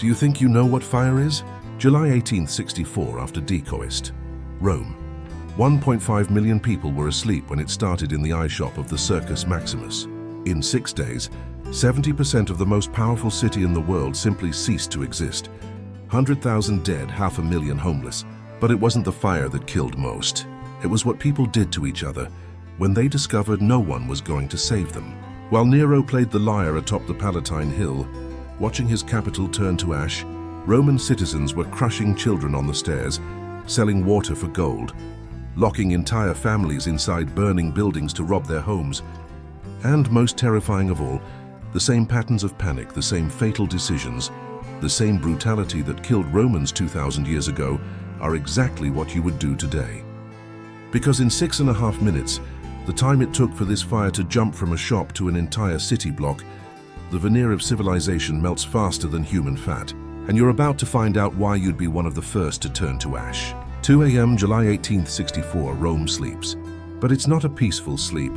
Do you think you know what fire is? July 18, 64, after decoist. Rome. 1.5 million people were asleep when it started in the eye shop of the Circus Maximus. In 6 days, 70% of the most powerful city in the world simply ceased to exist. 100,000 dead, 500,000 homeless. But it wasn't the fire that killed most. It was what people did to each other when they discovered no one was going to save them. While Nero played the lyre atop the Palatine Hill, watching his capital turn to ash, Roman citizens were crushing children on the stairs, selling water for gold, locking entire families inside burning buildings to rob their homes. And most terrifying of all, the same patterns of panic, the same fatal decisions, the same brutality that killed Romans 2,000 years ago are exactly what you would do today. Because in 6.5 minutes, the time it took for this fire to jump from a shop to an entire city block, the veneer of civilization melts faster than human fat, and you're about to find out why you'd be one of the first to turn to ash. 2 a.m. July 18, 64, Rome sleeps. But it's not a peaceful sleep.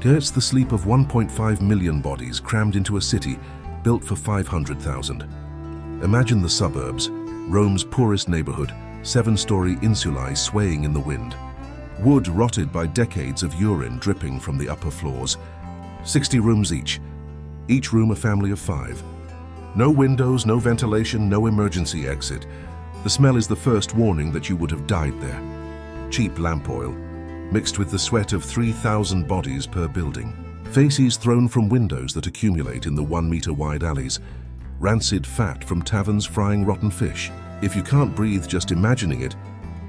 It's the sleep of 1.5 million bodies crammed into a city built for 500,000. Imagine the suburbs, Rome's poorest neighborhood, 7-story insulae swaying in the wind. Wood rotted by decades of urine dripping from the upper floors. 60 rooms each room a family of 5. No windows, no ventilation, no emergency exit. The smell is the first warning that you would have died there. Cheap lamp oil, mixed with the sweat of 3,000 bodies per building. Faces thrown from windows that accumulate in the 1-meter-wide alleys. Rancid fat from taverns frying rotten fish. If you can't breathe just imagining it,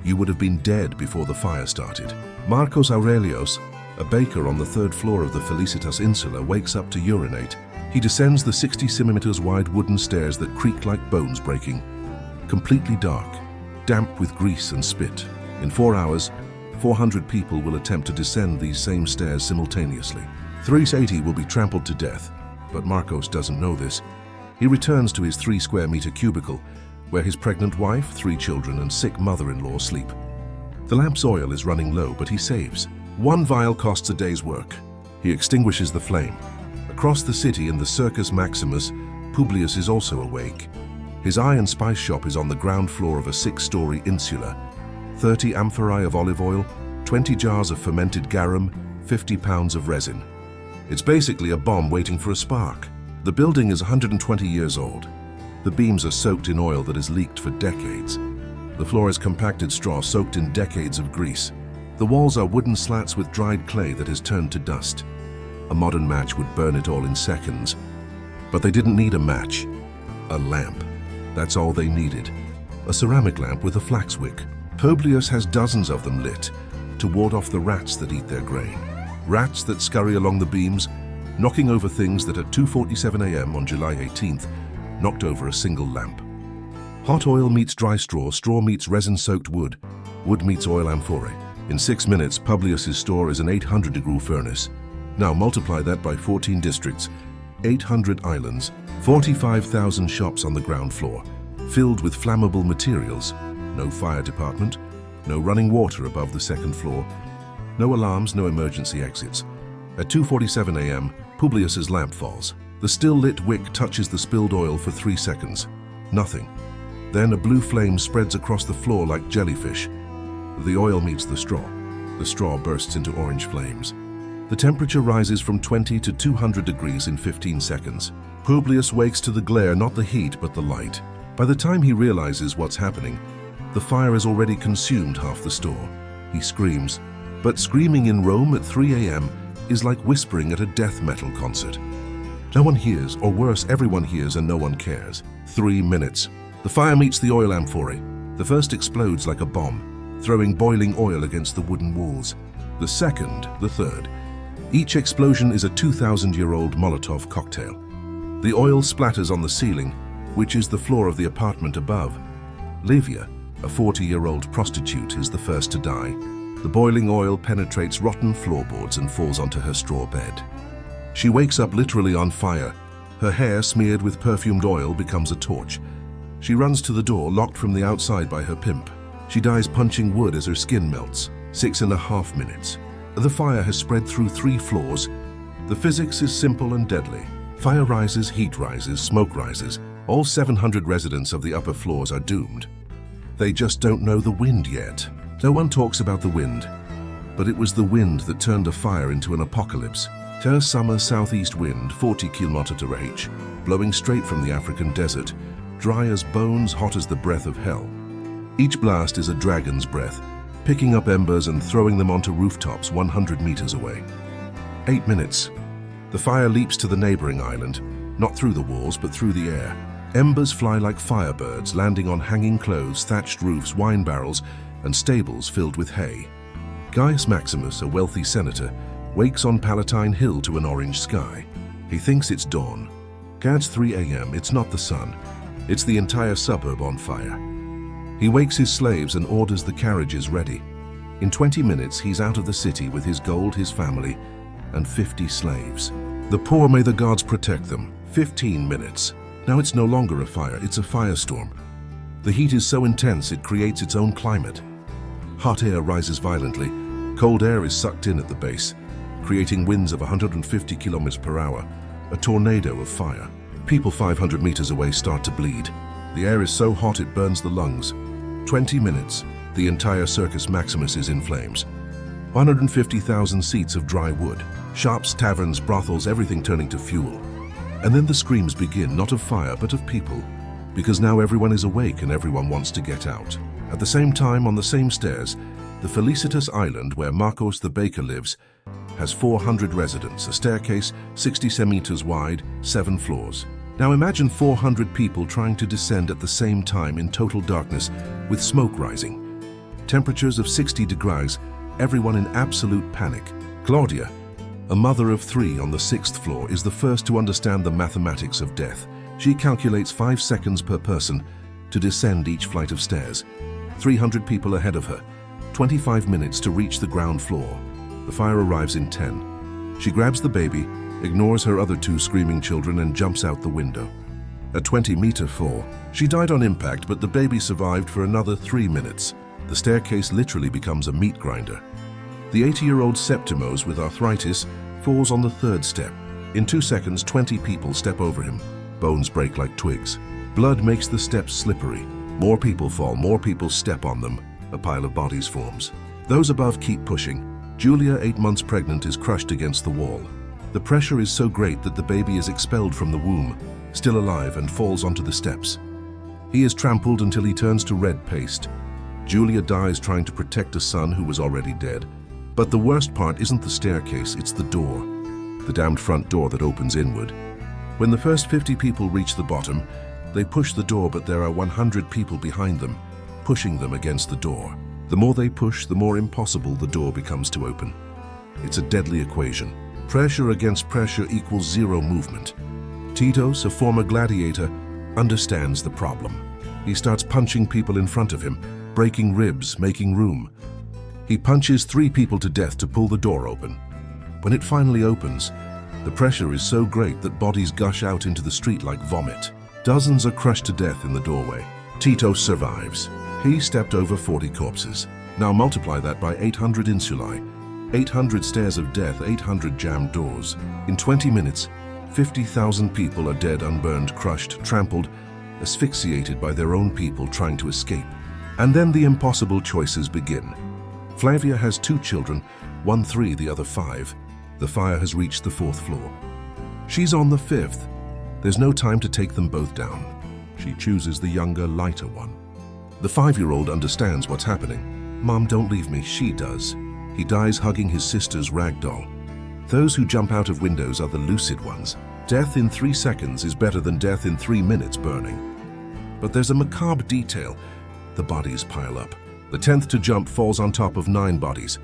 you would have been dead before the fire started. Marcos Aurelius, a baker on the 3rd floor of the Felicitas Insula, wakes up to urinate. He descends the 60 centimeters wide wooden stairs that creak like bones breaking. Completely dark, damp with grease and spit. In 4 hours, 400 people will attempt to descend these same stairs simultaneously. 380 will be trampled to death, but Marcos doesn't know this. He returns to his 3-square-meter cubicle, where his pregnant wife, 3 children, and sick mother-in-law sleep. The lamp's oil is running low, but he saves. 1 vial costs a day's work. He extinguishes the flame. Across the city in the Circus Maximus, Publius is also awake. His eye and spice shop is on the ground floor of a 6-story insula. 30 amphorae of olive oil, 20 jars of fermented garum, 50 pounds of resin. It's basically a bomb waiting for a spark. The building is 120 years old. The beams are soaked in oil that has leaked for decades. The floor is compacted straw soaked in decades of grease. The walls are wooden slats with dried clay that has turned to dust. A modern match would burn it all in seconds. But they didn't need a match. A lamp. That's all they needed. A ceramic lamp with a flax wick. Publius has dozens of them lit to ward off the rats that eat their grain. Rats that scurry along the beams, knocking over things that at 2:47 a.m. on July 18th knocked over a single lamp. Hot oil meets dry straw, straw meets resin-soaked wood, wood meets oil amphorae. In 6 minutes, Publius's store is an 800-degree furnace. Now multiply that by 14 districts, 800 islands, 45,000 shops on the ground floor, filled with flammable materials. No fire department, no running water above the 2nd floor, no alarms, no emergency exits. At 2:47 a.m., Publius's lamp falls. The still-lit wick touches the spilled oil for 3 seconds. Nothing. Then a blue flame spreads across the floor like jellyfish. The oil meets the straw. The straw bursts into orange flames. The temperature rises from 20 to 200 degrees in 15 seconds. Publius wakes to the glare, not the heat, but the light. By the time he realizes what's happening, the fire has already consumed half the store. He screams. But screaming in Rome at 3 a.m. is like whispering at a death metal concert. No one hears, or worse, everyone hears and no one cares. 3 minutes. The fire meets the oil amphorae. The first explodes like a bomb, throwing boiling oil against the wooden walls. The second, the third. Each explosion is a 2,000-year-old Molotov cocktail. The oil splatters on the ceiling, which is the floor of the apartment above. Livia, a 40-year-old prostitute, is the first to die. The boiling oil penetrates rotten floorboards and falls onto her straw bed. She wakes up literally on fire. Her hair, smeared with perfumed oil, becomes a torch. She runs to the door, locked from the outside by her pimp. She dies punching wood as her skin melts. 6.5 minutes. The fire has spread through 3 floors. The physics is simple and deadly. Fire rises, heat rises, smoke rises. All 700 residents of the upper floors are doomed. They just don't know the wind yet. No one talks about the wind, but it was the wind that turned a fire into an apocalypse. A summer southeast wind, 40 km/h, blowing straight from the African desert, dry as bones, hot as the breath of hell. Each blast is a dragon's breath, picking up embers and throwing them onto rooftops 100 meters away. 8 minutes. The fire leaps to the neighboring island, not through the walls but through the air. Embers fly like firebirds, landing on hanging clothes, thatched roofs, wine barrels, and stables filled with hay. Gaius Maximus, a wealthy senator, wakes on Palatine Hill to an orange sky. He thinks it's dawn. It's 3 a.m., it's not the sun. It's the entire suburb on fire. He wakes his slaves and orders the carriages ready. In 20 minutes, he's out of the city with his gold, his family, and 50 slaves. The poor, may the gods protect them. 15 minutes. Now it's no longer a fire, it's a firestorm. The heat is so intense it creates its own climate. Hot air rises violently. Cold air is sucked in at the base, creating winds of 150 km/h, a tornado of fire. People 500 meters away start to bleed. The air is so hot it burns the lungs. 20 minutes, the entire Circus Maximus is in flames. 150,000 seats of dry wood, shops, taverns, brothels, everything turning to fuel. And then the screams begin, not of fire, but of people, because now everyone is awake and everyone wants to get out. At the same time, on the same stairs, the Felicitas Island, where Marcos the baker lives, has 400 residents, a staircase 60 meters wide, 7 floors. Now imagine 400 people trying to descend at the same time in total darkness, with smoke rising. Temperatures of 60 degrees, everyone in absolute panic. Claudia, a mother of 3 on the 6th floor, is the first to understand the mathematics of death. She calculates 5 seconds per person to descend each flight of stairs. 300 people ahead of her, 25 minutes to reach the ground floor. The fire arrives in 10. She grabs the baby, ignores her other 2 screaming children, and jumps out the window. A 20-meter fall. She died on impact, but the baby survived for another 3 minutes. The staircase literally becomes a meat grinder. The 80-year-old Septimos with arthritis falls on the 3rd step. In 2 seconds, 20 people step over him. Bones break like twigs. Blood makes the steps slippery. More people fall, more people step on them. A pile of bodies forms. Those above keep pushing. Julia, 8 months pregnant, is crushed against the wall. The pressure is so great that the baby is expelled from the womb, still alive, and falls onto the steps. He is trampled until he turns to red paste. Julia dies trying to protect a son who was already dead. But the worst part isn't the staircase, it's the door. The damned front door that opens inward. When the first 50 people reach the bottom, they push the door, but there are 100 people behind them, pushing them against the door. The more they push, the more impossible the door becomes to open. It's a deadly equation. Pressure against pressure equals 0 movement. Titos, a former gladiator, understands the problem. He starts punching people in front of him, breaking ribs, making room. He punches 3 people to death to pull the door open. When it finally opens, the pressure is so great that bodies gush out into the street like vomit. Dozens are crushed to death in the doorway. Titos survives. He stepped over 40 corpses. Now multiply that by 800 insulae, 800 stairs of death, 800 jammed doors. In 20 minutes, 50,000 people are dead, unburned, crushed, trampled, asphyxiated by their own people trying to escape. And then the impossible choices begin. Flavia has 2 children, one 3, the other 5. The fire has reached the 4th floor. She's on the 5th. There's no time to take them both down. She chooses the younger, lighter one. The 5-year-old understands what's happening. Mom, don't leave me, she does. He dies hugging his sister's rag doll. Those who jump out of windows are the lucid ones. Death in 3 seconds is better than death in 3 minutes burning. But there's a macabre detail. The bodies pile up. The 10th to jump falls on top of 9 bodies.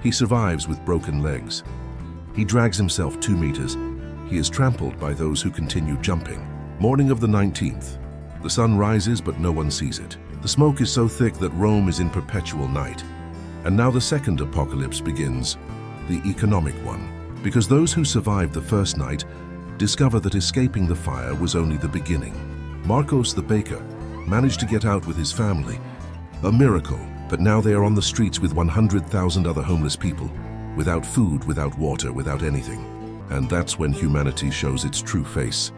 He survives with broken legs. He drags himself 2 meters. He is trampled by those who continue jumping. Morning of the 19th. The sun rises, but no one sees it. The smoke is so thick that Rome is in perpetual night. And now the second apocalypse begins, the economic one. Because those who survived the first night discover that escaping the fire was only the beginning. Marcos the baker managed to get out with his family. A miracle, but now they are on the streets with 100,000 other homeless people, without food, without water, without anything. And that's when humanity shows its true face.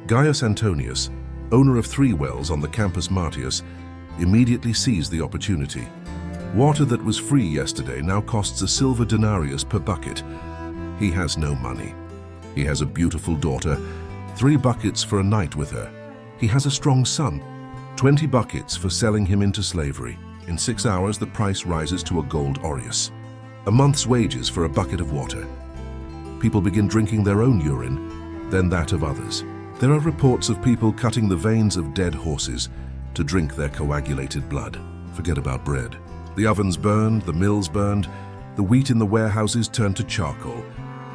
Gaius Antonius, owner of 3 wells on the Campus Martius, immediately seized the opportunity. Water that was free yesterday now costs a silver denarius per bucket. He has no money. He has a beautiful daughter, 3 buckets for a night with her. He has a strong son, 20 buckets for selling him into slavery. In 6 hours, the price rises to a gold aureus, a month's wages for a bucket of water. People begin drinking their own urine, then that of others. There are reports of people cutting the veins of dead horses to drink their coagulated blood. Forget about bread. The ovens burned, the mills burned, the wheat in the warehouses turned to charcoal.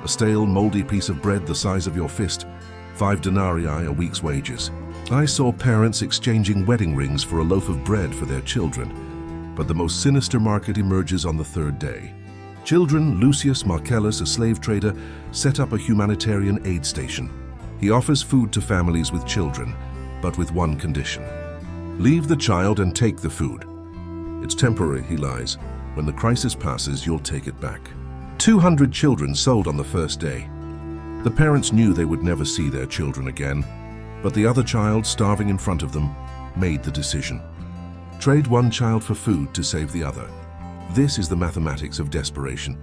A stale, moldy piece of bread the size of your fist, 5 denarii a week's wages. I saw parents exchanging wedding rings for a loaf of bread for their children. But the most sinister market emerges on the 3rd day. Children, Lucius Marcellus, a slave trader, set up a humanitarian aid station. He offers food to families with children, but with one condition. Leave the child and take the food. It's temporary, he lies. When the crisis passes, you'll take it back. 200 children sold on the first day. The parents knew they would never see their children again, but the other child, starving in front of them, made the decision. Trade one child for food to save the other. This is the mathematics of desperation.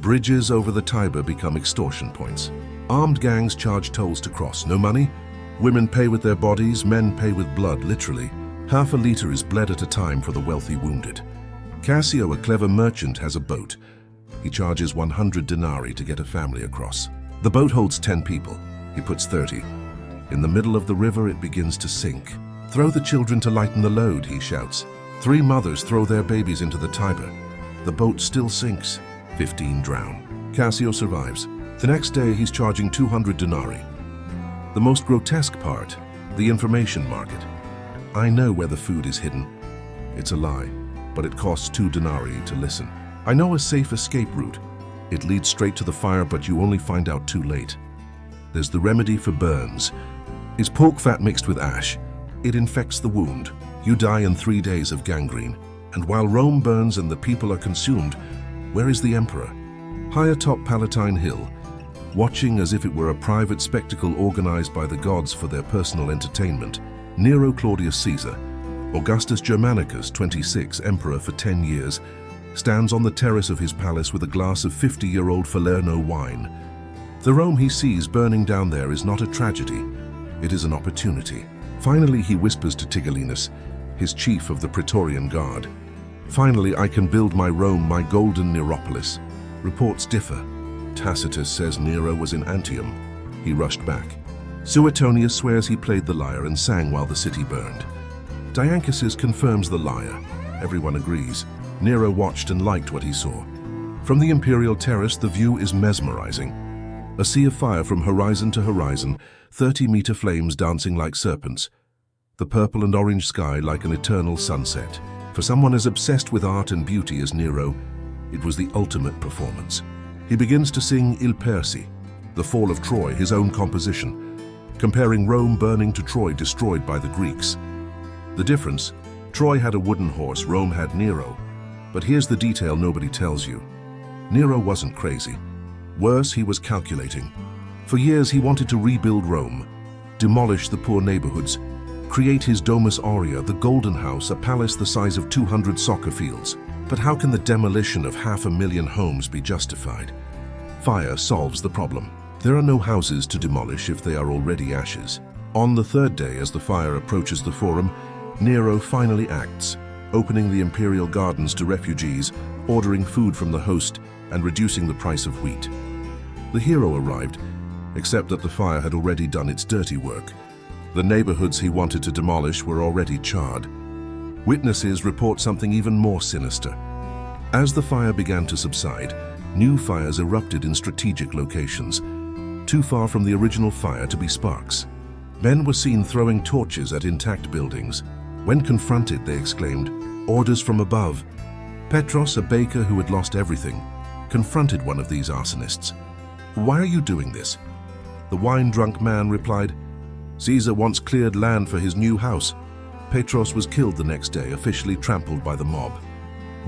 Bridges over the Tiber become extortion points. Armed gangs charge tolls to cross. No money? Women pay with their bodies, men pay with blood, literally. Half a liter is bled at a time for the wealthy wounded. Cassio, a clever merchant, has a boat. He charges 100 denarii to get a family across. The boat holds 10 people. He puts 30. In the middle of the river, it begins to sink. Throw the children to lighten the load, he shouts. 3 mothers throw their babies into the Tiber. The boat still sinks. 15 drown. Cassio survives. The next day, he's charging 200 denarii. The most grotesque part, the information market. I know where the food is hidden. It's a lie, but it costs 2 denarii to listen. I know a safe escape route. It leads straight to the fire, but you only find out too late. There's the remedy for burns. It's pork fat mixed with ash. It infects the wound. You die in 3 days of gangrene. And while Rome burns and the people are consumed, where is the emperor? High atop Palatine Hill, watching as if it were a private spectacle organized by the gods for their personal entertainment. Nero Claudius Caesar, Augustus Germanicus, 26, emperor for 10 years, stands on the terrace of his palace with a glass of 50-year-old Falerno wine. The Rome he sees burning down there is not a tragedy, it is an opportunity. Finally, he whispers to Tigellinus, his chief of the Praetorian Guard. Finally, I can build my Rome, my golden Neropolis. Reports differ. Tacitus says Nero was in Antium. He rushed back. Suetonius swears he played the lyre and sang while the city burned. Diancasis confirms the liar. Everyone agrees. Nero watched and liked what he saw. From the imperial terrace, the view is mesmerizing. A sea of fire from horizon to horizon, 30-meter flames dancing like serpents. The purple and orange sky like an eternal sunset. For someone as obsessed with art and beauty as Nero, it was the ultimate performance. He begins to sing Il Persi, the fall of Troy, his own composition, comparing Rome burning to Troy destroyed by the Greeks. The difference, Troy had a wooden horse, Rome had Nero. But here's the detail nobody tells you. Nero wasn't crazy. Worse, he was calculating. For years he wanted to rebuild Rome, demolish the poor neighborhoods, create his Domus Aurea, the Golden House, a palace the size of 200 soccer fields. But how can the demolition of 500,000 homes be justified? Fire solves the problem. There are no houses to demolish if they are already ashes. On the 3rd day, as the fire approaches the Forum, Nero finally acts, opening the imperial gardens to refugees, ordering food from the host, and reducing the price of wheat. The hero arrived, except that the fire had already done its dirty work. The neighborhoods he wanted to demolish were already charred. Witnesses report something even more sinister. As the fire began to subside, new fires erupted in strategic locations, too far from the original fire to be sparks. Men were seen throwing torches at intact buildings. When confronted, they exclaimed, "Orders from above." Petros, a baker who had lost everything, confronted one of these arsonists. "Why are you doing this?" The wine-drunk man replied, "Caesar once cleared land for his new house." Petros was killed the next day, officially trampled by the mob.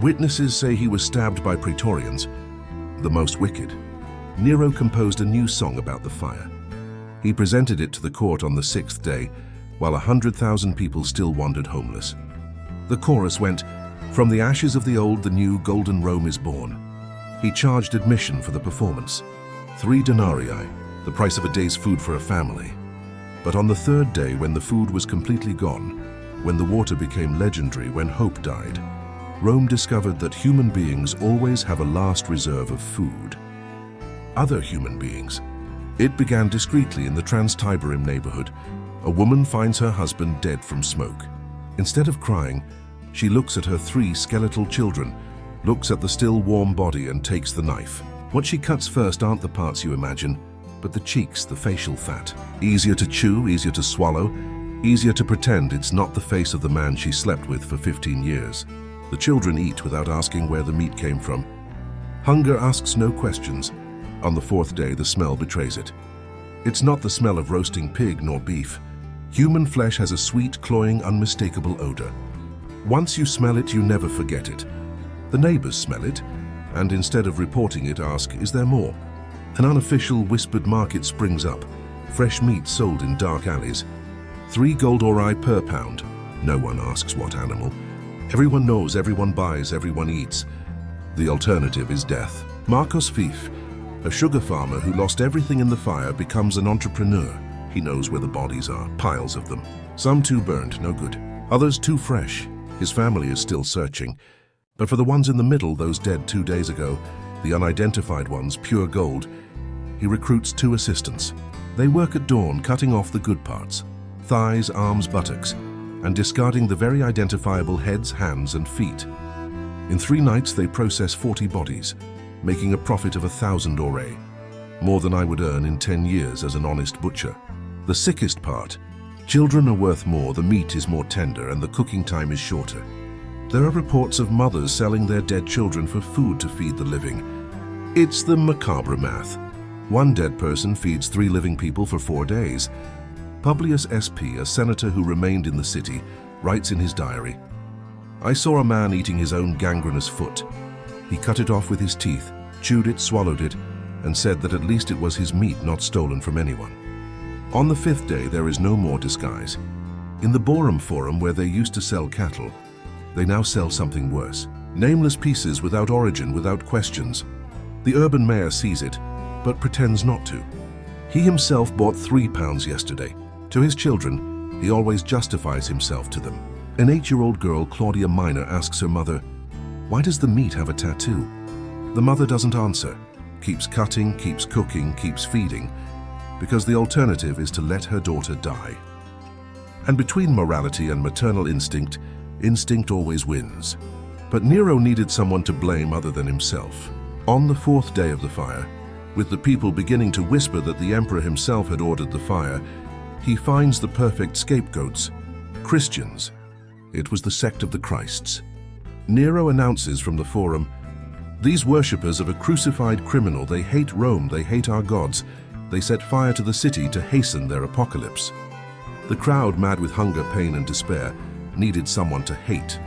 Witnesses say he was stabbed by Praetorians, the most wicked. Nero composed a new song about the fire. He presented it to the court on the 6th day, while 100,000 people still wandered homeless. The chorus went, "From the ashes of the old, the new golden Rome is born." He charged admission for the performance. 3 denarii, the price of a day's food for a family. But on the third day, when the food was completely gone, when the water became legendary, when hope died, Rome discovered that human beings always have a last reserve of food. Other human beings. It began discreetly in the Trans-Tiberim neighborhood. A woman finds her husband dead from smoke. Instead of crying, she looks at her 3 skeletal children, looks at the still warm body and takes the knife. What she cuts first aren't the parts you imagine, but the cheeks, the facial fat. Easier to chew, easier to swallow, easier to pretend it's not the face of the man she slept with for 15 years. The children eat without asking where the meat came from. Hunger asks no questions. On the 4th day, the smell betrays it. It's not the smell of roasting pig nor beef. Human flesh has a sweet, cloying, unmistakable odor. Once you smell it, you never forget it. The neighbors smell it, and instead of reporting it, ask, "Is there more?" An unofficial whispered market springs up. Fresh meat sold in dark alleys. 3 gold ori per pound. No one asks what animal. Everyone knows, everyone buys, everyone eats. The alternative is death. Marcos Fief, a sugar farmer who lost everything in the fire, becomes an entrepreneur. He knows where the bodies are, piles of them. Some too burned, no good. Others too fresh. His family is still searching. But for the ones in the middle, those dead 2 days ago, the unidentified ones, pure gold, he recruits 2 assistants. They work at dawn, cutting off the good parts, thighs, arms, buttocks, and discarding the very identifiable heads, hands, and feet. In 3 nights, they process 40 bodies, making a profit of 1,000 ore, more than I would earn in 10 years as an honest butcher. The sickest part, children are worth more, the meat is more tender, and the cooking time is shorter. There are reports of mothers selling their dead children for food to feed the living. It's the macabre math. 1 dead person feeds 3 living people for 4 days. Publius SP, a senator who remained in the city, writes in his diary, "I saw a man eating his own gangrenous foot. He cut it off with his teeth, chewed it, swallowed it, and said that at least it was his meat not stolen from anyone." On the 5th day, there is no more disguise. In the Borum Forum, where they used to sell cattle, they now sell something worse. Nameless pieces without origin, without questions. The urban mayor sees it, but pretends not to. He himself bought 3 pounds yesterday. To his children, he always justifies himself to them. An 8-year-old girl, Claudia Minor, asks her mother, "Why does the meat have a tattoo?" The mother doesn't answer, keeps cutting, keeps cooking, keeps feeding, because the alternative is to let her daughter die. And between morality and maternal instinct, instinct always wins. But Nero needed someone to blame other than himself. On the 4th day of the fire, with the people beginning to whisper that the emperor himself had ordered the fire, he finds the perfect scapegoats, Christians. It was the sect of the Christs. Nero announces from the forum, "These worshippers of a crucified criminal, they hate Rome, they hate our gods. They set fire to the city to hasten their apocalypse." The crowd, mad with hunger, pain, and despair, needed someone to hate,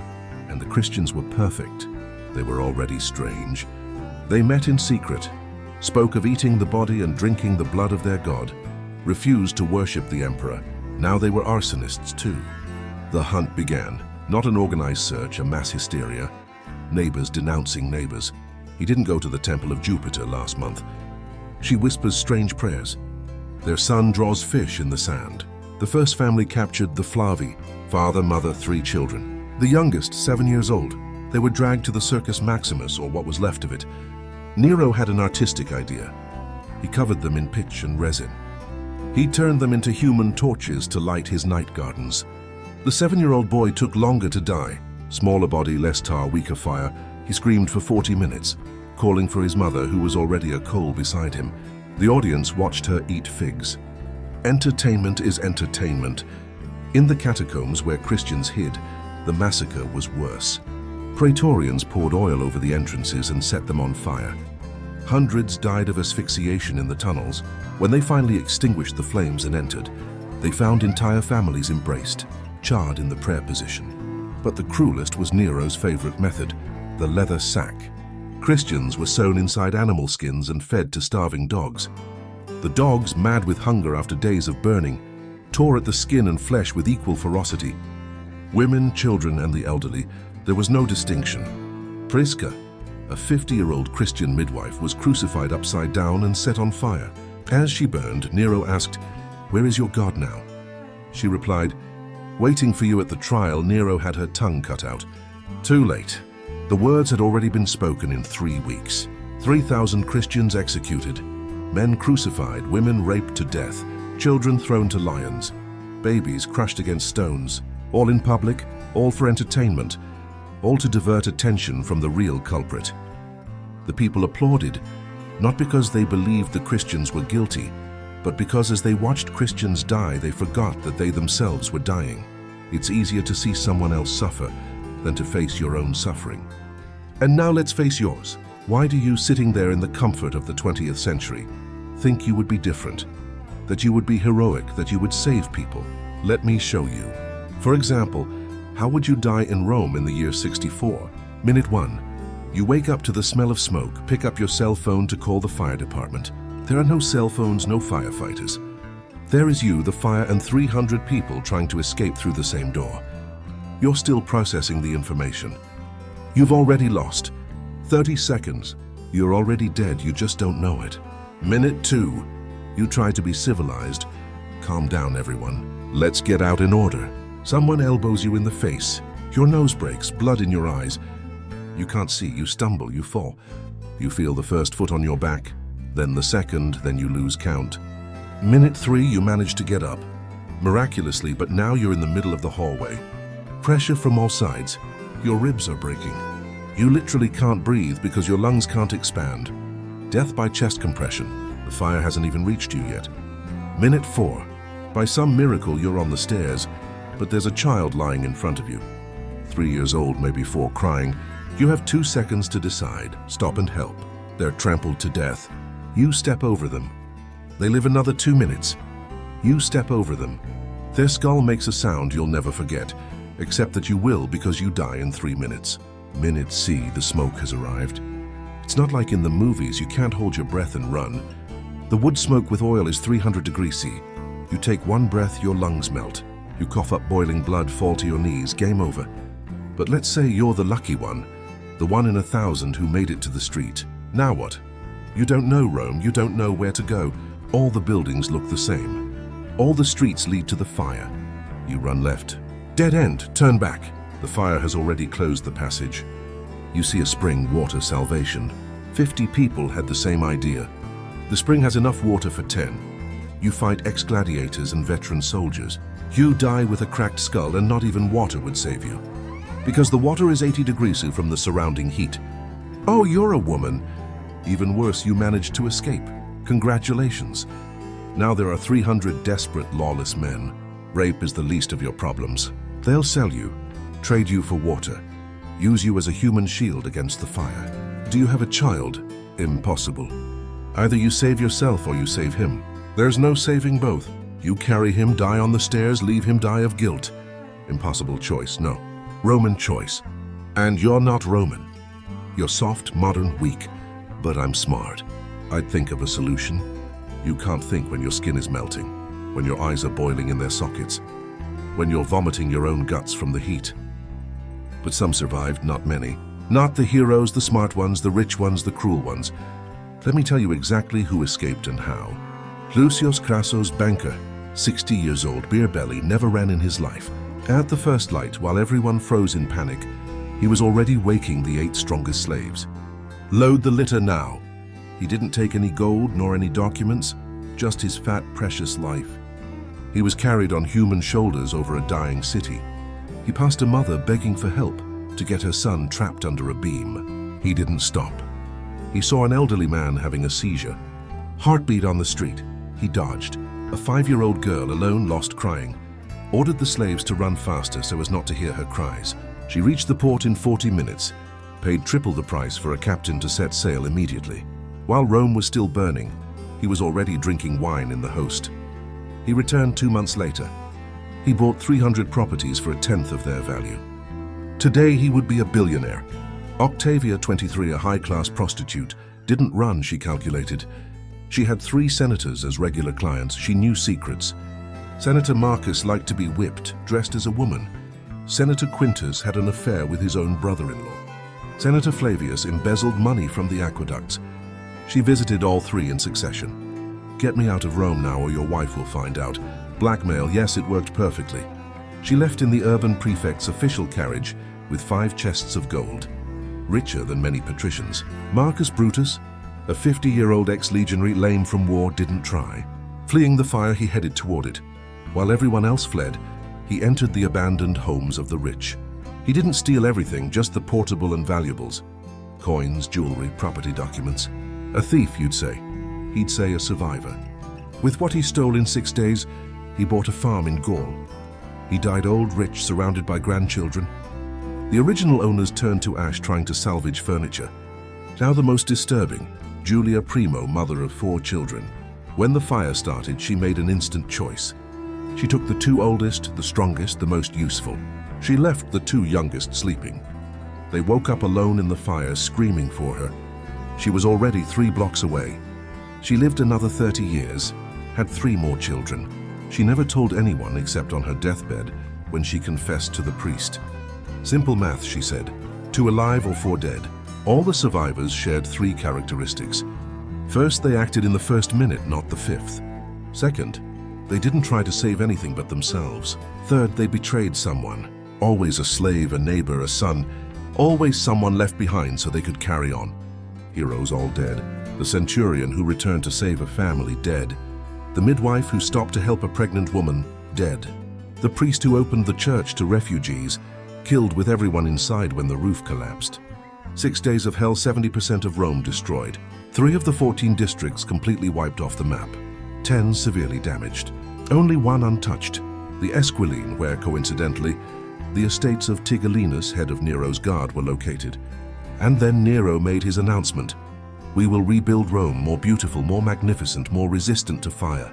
and the Christians were perfect. They were already strange. They met in secret, spoke of eating the body and drinking the blood of their god, refused to worship the emperor. Now they were arsonists too. The hunt began. Not an organized search, a mass hysteria. Neighbors denouncing neighbors. He didn't go to the temple of Jupiter last month. She whispers strange prayers. Their son draws fish in the sand. The first family captured the Flavi, father, mother, 3 children. The youngest, 7 years old. They were dragged to the Circus Maximus, or what was left of it. Nero had an artistic idea. He covered them in pitch and resin. He turned them into human torches to light his night gardens. The 7-year-old boy took longer to die. Smaller body, less tar, weaker fire. He screamed for 40 minutes, calling for his mother, who was already a coal beside him. The audience watched her eat figs. Entertainment is entertainment. In the catacombs where Christians hid, the massacre was worse. Praetorians poured oil over the entrances and set them on fire. Hundreds died of asphyxiation in the tunnels. When they finally extinguished the flames and entered, they found entire families embraced, charred in the prayer position. But the cruelest was Nero's favorite method, the leather sack. Christians were sewn inside animal skins and fed to starving dogs. The dogs, mad with hunger after days of burning, tore at the skin and flesh with equal ferocity. Women, children, and the elderly, there was no distinction. Prisca, a 50-year-old Christian midwife, was crucified upside down and set on fire. As she burned, Nero asked, "Where is your God now?" She replied, "Waiting for you at the trial." Nero had her tongue cut out. Too late. The words had already been spoken in 3 weeks. 3,000 Christians executed, men crucified, women raped to death, children thrown to lions, babies crushed against stones, all in public, all for entertainment, all to divert attention from the real culprit. The people applauded, not because they believed the Christians were guilty, but because as they watched Christians die, they forgot that they themselves were dying. It's easier to see someone else suffer than to face your own suffering. And now let's face yours. Why do you, sitting there in the comfort of the 20th century, think you would be different? That you would be heroic, that you would save people? Let me show you. For example, how would you die in Rome in the year 64? Minute 1. You wake up to the smell of smoke, pick up your cell phone to call the fire department. There are no cell phones, no firefighters. There is you, the fire, and 300 people trying to escape through the same door. You're still processing the information. You've already lost. 30 seconds. You're already dead, you just don't know it. Minute 2. You try to be civilized. Calm down, everyone. Let's get out in order. Someone elbows you in the face. Your nose breaks, blood in your eyes. You can't see, you stumble, you fall. You feel the first foot on your back, then the second, then you lose count. Minute 3, you manage to get up. Miraculously, but now you're in the middle of the hallway. Pressure from all sides. Your ribs are breaking. You literally can't breathe because your lungs can't expand. Death by chest compression. The fire hasn't even reached you yet. Minute 4. By some miracle, you're on the stairs, but there's a child lying in front of you. 3 years old, maybe 4, crying. You have 2 seconds to decide. Stop and help. They're trampled to death. You step over them. They live another 2 minutes. You step over them. Their skull makes a sound you'll never forget, except that you will because you die in 3 minutes. Minute C, the smoke has arrived. It's not like in the movies, you can't hold your breath and run. The wood smoke with oil is 300 degrees C. You take 1 breath, your lungs melt. You cough up boiling blood, fall to your knees, game over. But let's say you're the lucky one, the 1 in 1,000 who made it to the street. Now what? You don't know Rome, you don't know where to go. All the buildings look the same. All the streets lead to the fire. You run left. Dead end, turn back. The fire has already closed the passage. You see a spring, water, salvation. 50 people had the same idea. The spring has enough water for 10. You fight ex-gladiators and veteran soldiers. You die with a cracked skull and not even water would save you. Because the water is 80 degrees from the surrounding heat. Oh, you're a woman. Even worse, you managed to escape. Congratulations. Now there are 300 desperate, lawless men. Rape is the least of your problems. They'll sell you, trade you for water, use you as a human shield against the fire. Do you have a child? Impossible. Either you save yourself or you save him. There's no saving both. You carry him, die on the stairs, leave him die of guilt. Impossible choice, no. Roman choice. And you're not Roman. You're soft, modern, weak. But I'm smart. I'd think of a solution. You can't think when your skin is melting, when your eyes are boiling in their sockets, when you're vomiting your own guts from the heat. But some survived, not many. Not the heroes, the smart ones, the rich ones, the cruel ones. Let me tell you exactly who escaped and how. Lucius Crassus, banker, 60 years old, beer belly, never ran in his life. At the first light, while everyone froze in panic, he was already waking the 8 strongest slaves. Load the litter now. He didn't take any gold nor any documents, just his fat, precious life. He was carried on human shoulders over a dying city. He passed a mother begging for help to get her son trapped under a beam. He didn't stop. He saw an elderly man having a seizure. Heartbeat on the street. He dodged. A 5-year-old girl, alone, lost crying. Ordered the slaves to run faster so as not to hear her cries. She reached the port in 40 minutes, paid triple the price for a captain to set sail immediately. While Rome was still burning, he was already drinking wine in the host. He returned 2 months later. He bought 300 properties for 1/10 of their value. Today he would be a billionaire. Octavia, 23, a high-class prostitute, didn't run, she calculated. She had 3 senators as regular clients. She knew secrets. Senator Marcus liked to be whipped, dressed as a woman. Senator Quintus had an affair with his own brother-in-law. Senator Flavius embezzled money from the aqueducts. She visited all three in succession. Get me out of Rome now or your wife will find out. Blackmail, yes, it worked perfectly. She left in the urban prefect's official carriage with 5 chests of gold. Richer than many patricians. Marcus Brutus, a 50-year-old ex-legionary lame from war, didn't try. Fleeing the fire, he headed toward it. While everyone else fled, he entered the abandoned homes of the rich. He didn't steal everything, just the portable and valuables. Coins, jewelry, property documents. A thief, you'd say. He'd say a survivor. With what he stole in 6 days, he bought a farm in Gaul. He died old, rich, surrounded by grandchildren. The original owners turned to ash trying to salvage furniture. Now the most disturbing, Julia Primo, mother of 4 children. When the fire started, she made an instant choice. She took the 2 oldest, the strongest, the most useful. She left the 2 youngest sleeping. They woke up alone in the fire, screaming for her. She was already 3 blocks away. She lived another 30 years, had 3 more children. She never told anyone except on her deathbed when she confessed to the priest. Simple math, she said. 2 alive or 4 dead. All the survivors shared 3 characteristics. First, they acted in the first minute, not the 5th. Second, they didn't try to save anything but themselves. Third, they betrayed someone. Always a slave, a neighbor, a son. Always someone left behind so they could carry on. Heroes all dead. The centurion who returned to save a family, dead. The midwife who stopped to help a pregnant woman, dead. The priest who opened the church to refugees, killed with everyone inside when the roof collapsed. 6 days of hell, 70% of Rome destroyed. 3 of the 14 districts completely wiped off the map. 10 severely damaged. Only 1 untouched. The Esquiline, where, coincidentally, the estates of Tigellinus, head of Nero's guard, were located. And then Nero made his announcement. We will rebuild Rome, more beautiful, more magnificent, more resistant to fire.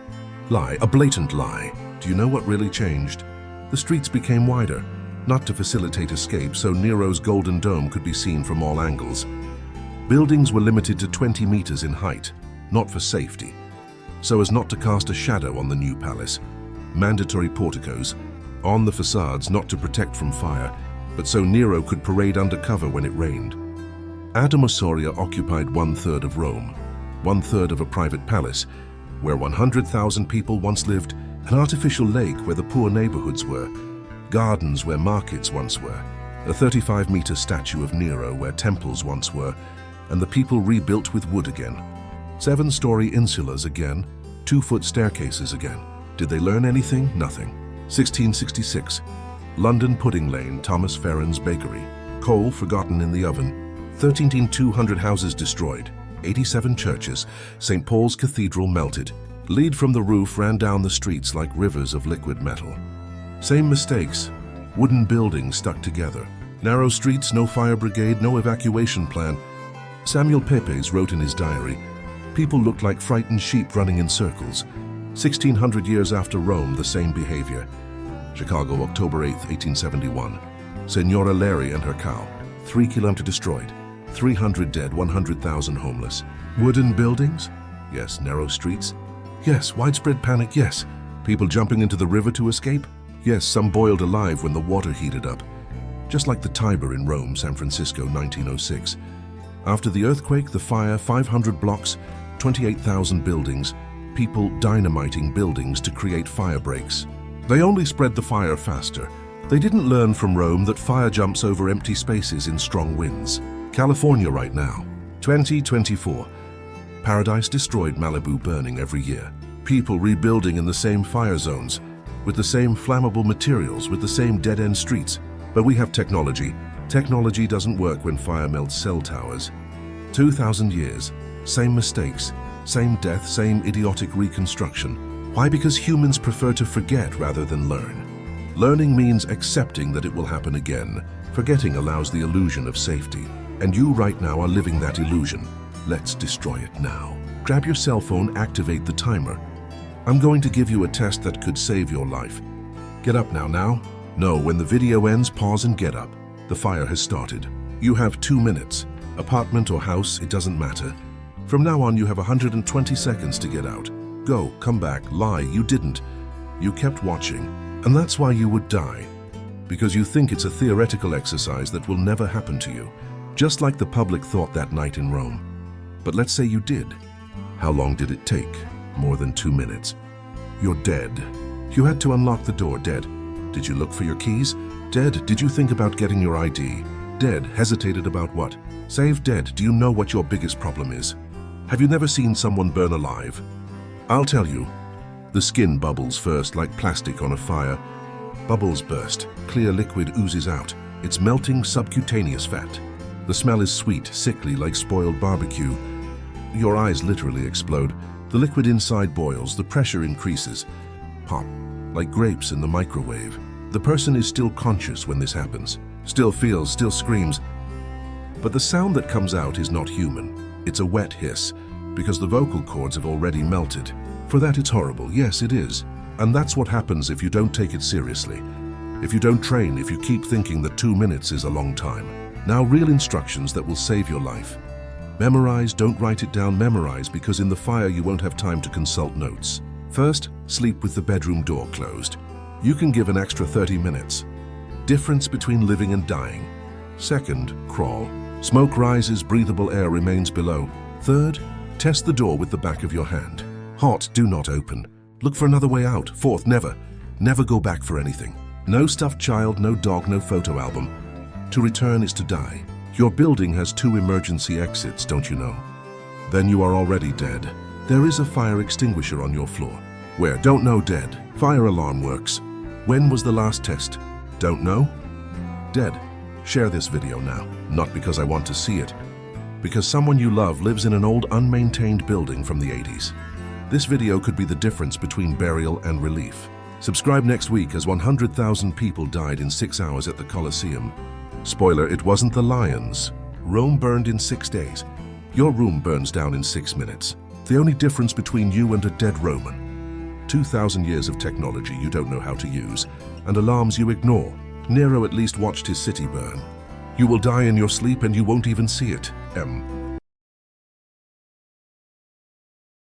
Lie, a blatant lie. Do you know what really changed? The streets became wider, not to facilitate escape, so Nero's golden dome could be seen from all angles. Buildings were limited to 20 meters in height, not for safety, so as not to cast a shadow on the new palace. Mandatory porticos, on the facades not to protect from fire, but so Nero could parade undercover when it rained. Adamassoria occupied 1/3 of Rome, 1/3 of a private palace, where 100,000 people once lived, an artificial lake where the poor neighborhoods were, gardens where markets once were, a 35-meter statue of Nero where temples once were, and the people rebuilt with wood again. 7-story insulas again, 2-foot staircases again. Did they learn anything? Nothing. 1666. London Pudding Lane, Thomas Farron's Bakery. Coal forgotten in the oven. 13,200 houses destroyed. 87 churches. St. Paul's Cathedral melted. Lead from the roof ran down the streets like rivers of liquid metal. Same mistakes. Wooden buildings stuck together. Narrow streets, no fire brigade, no evacuation plan. Samuel Pepys wrote in his diary, people looked like frightened sheep running in circles. 1600 years after Rome, the same behavior. Chicago, October 8, 1871. Senora Larry and her cow. 3 kilometers destroyed. 300 dead, 100,000 homeless. Wooden buildings? Yes. Narrow streets? Yes. Widespread panic? Yes. People jumping into the river to escape? Yes. Some boiled alive when the water heated up. Just like the Tiber in Rome, San Francisco, 1906. After the earthquake, the fire, 500 blocks, 28,000 buildings, people dynamiting buildings to create fire breaks. They only spread the fire faster. They didn't learn from Rome that fire jumps over empty spaces in strong winds. California right now, 2024. Paradise destroyed, Malibu burning every year. People rebuilding in the same fire zones, with the same flammable materials, with the same dead-end streets. But we have technology. Technology doesn't work when fire melts cell towers. 2,000 years, same mistakes, same death, same idiotic reconstruction. Why? Because humans prefer to forget rather than learn. Learning means accepting that it will happen again. Forgetting allows the illusion of safety. And you right now are living that illusion. Let's destroy it now. Grab your cell phone, activate the timer. I'm going to give you a test that could save your life. Get up now. No, when the video ends, pause and get up. The fire has started. You have 2 minutes. Apartment or house, it doesn't matter. From now on, you have 120 seconds to get out. Go, come back, lie, you didn't. You kept watching, and that's why you would die. Because you think it's a theoretical exercise that will never happen to you, just like the public thought that night in Rome. But let's say you did. How long did it take? More than 2 minutes. You're dead. You had to unlock the door, dead. Did you look for your keys? Dead. Did you think about getting your ID? Dead. Hesitated about what? Save, dead. Do you know what your biggest problem is? Have you never seen someone burn alive? I'll tell you. The skin bubbles first like plastic on a fire. Bubbles burst. Clear liquid oozes out. It's melting subcutaneous fat. The smell is sweet, sickly, like spoiled barbecue. Your eyes literally explode. The liquid inside boils. The pressure increases. Pop. Like grapes in the microwave. The person is still conscious when this happens. Still feels, still screams. But the sound that comes out is not human. It's a wet hiss, because the vocal cords have already melted. For that it's horrible, yes it is. And that's what happens if you don't take it seriously. If you don't train, if you keep thinking that 2 minutes is a long time. Now real instructions that will save your life. Memorize, don't write it down, memorize, because in the fire you won't have time to consult notes. First, sleep with the bedroom door closed. You can give an extra 30 minutes. Difference between living and dying. Second, crawl. Smoke rises, breathable air remains below. Third, test the door with the back of your hand. Hot, do not open. Look for another way out. Fourth, never. Never go back for anything. No stuffed child, no dog, no photo album. To return is to die. Your building has 2 emergency exits, don't you know? Then you are already dead. There is a fire extinguisher on your floor. Where? Don't know, dead. Fire alarm works. When was the last test? Don't know? Dead. Share this video now, not because I want to see it, because someone you love lives in an old unmaintained building from the 80s. This video could be the difference between burial and relief. Subscribe next week as 100,000 people died in 6 hours at the Colosseum. Spoiler, it wasn't the lions. Rome burned in 6 days. Your room burns down in 6 minutes. The only difference between you and a dead Roman. 2,000 years of technology you don't know how to use, and alarms you ignore. Nero at least watched his city burn. You will die in your sleep and you won't even see it.